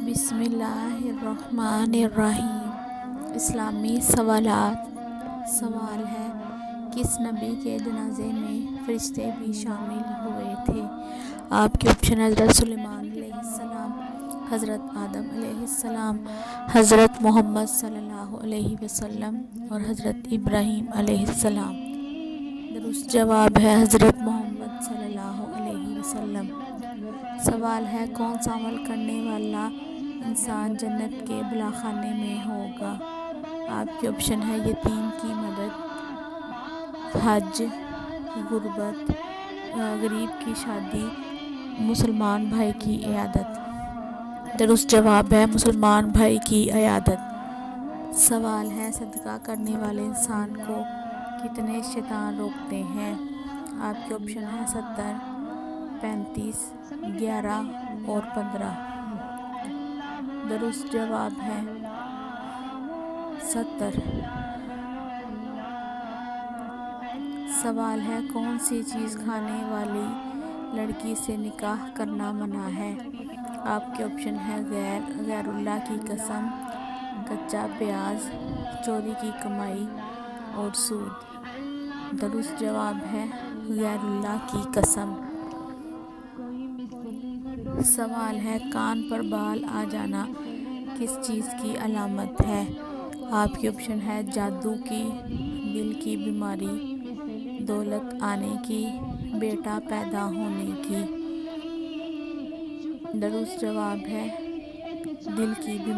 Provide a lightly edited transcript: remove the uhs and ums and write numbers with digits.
بسم اللہ الرحمن الرحیم۔ اسلامی سوالات۔ سوال ہے، کس نبی کے جنازے میں فرشتے بھی شامل ہوئے تھے؟ آپ کے آپشن: حضرت سلیمان علیہ السلام، حضرت آدم علیہ السلام، حضرت محمد صلی اللہ علیہ وسلم اور حضرت ابراہیم علیہ السلام۔ درست جواب ہے حضرت محمد صلی اللہ علیہ وسلم۔ سوال ہے، کون سا عمل کرنے والا انسان جنت کے بالاخانے میں ہوگا؟ آپ کے آپشن ہے یتیم کی مدد، حج، غربت، غریب کی شادی، مسلمان بھائی کی عیادت۔ درست جواب ہے مسلمان بھائی کی عیادت۔ سوال ہے، صدقہ کرنے والے انسان کو کتنے شیطان روکتے ہیں؟ آپ کے آپشن ہے 70، 35، 11 اور 15۔ درست جواب ہے 70۔ سوال ہے، کون سی چیز کھانے والی لڑکی سے نکاح کرنا منع ہے؟ آپ کے آپشن ہے غیر اللہ کی قسم، کچا پیاز، چوری کی کمائی اور سود۔ درست جواب ہے غیر اللہ کی قسم۔ سوال ہے، کان پر بال آ جانا کس چیز کی علامت ہے؟ آپ کے آپشن ہے جادو کی، دل کی بیماری، دولت آنے کی، بیٹا پیدا ہونے کی۔ درست جواب ہے دل کی بیماری۔